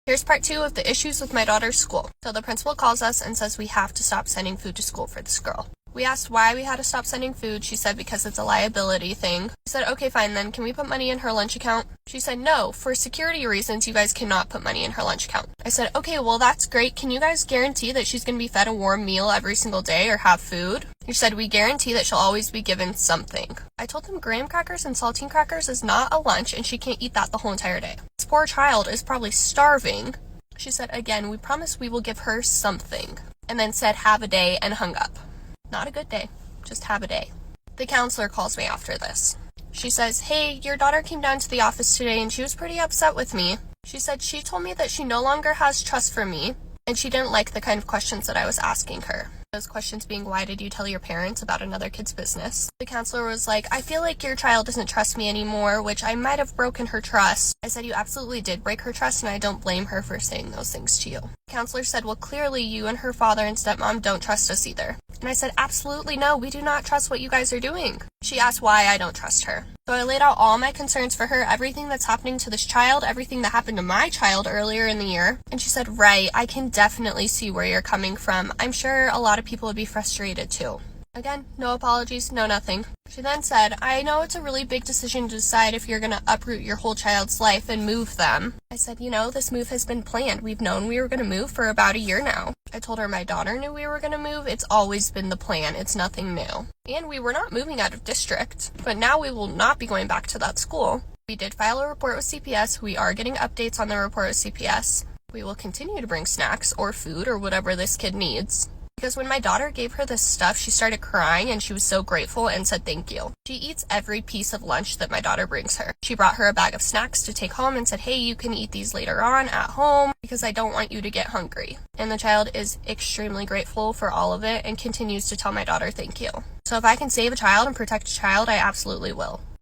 Here's part 2 of the issues with my daughter's school. So the principal calls us and says we have to stop sending food to school for this girl. We asked why we had to stop sending food. She said because it's a liability thing. We said, okay, fine, then can we put money in her lunch account? She said, no, for security reasons, you guys cannot put money in her lunch account. I said, okay, well, that's great. Can you guys guarantee that she's going to be fed a warm meal every single day or have food? She said, we guarantee that she'll always be given something. I told them graham crackers and saltine crackers is not a lunch and she can't eat that the whole entire day. This poor child is probably starving. She said, again, we promise we will give her something. And then said, have a day, and hung up. Not a good day, just have a day. The counselor calls me after this. She says, hey, your daughter came down to the office today and she was pretty upset with me. She said she told me that she no longer has trust for me and she didn't like the kind of questions that I was asking her. Those questions being, why did you tell your parents about another kid's business? The counselor was like, I feel like your child doesn't trust me anymore, which I might have broken her trust. I said, you absolutely did break her trust and I don't blame her for saying those things to you. The counselor said, well, clearly you and her father and stepmom don't trust us either. And I said, absolutely no, we do not trust what you guys are doing. She asked why I don't trust her. So I laid out all my concerns for her, everything that's happening to this child, everything that happened to my child earlier in the year. And she said, right, I can definitely see where you're coming from. I'm sure a lot of people would be frustrated too. Again, no apologies, no nothing. She then said, I know it's a really big decision to decide if you're going to uproot your whole child's life and move them. I said, you know, this move has been planned. We've known we were going to move for about a year now. I told her my daughter knew we were going to move. It's always been the plan. It's nothing new. And we were not moving out of district, but now we will not be going back to that school. We did file a report with CPS. We are getting updates on the report with CPS. We will continue to bring snacks or food or whatever this kid needs. Because when my daughter gave her this stuff, she started crying and she was so grateful and said thank you. She eats every piece of lunch that my daughter brings her. She brought her a bag of snacks to take home and said, hey, you can eat these later on at home because I don't want you to get hungry. And the child is extremely grateful for all of it and continues to tell my daughter thank you. So if I can save a child and protect a child, I absolutely will.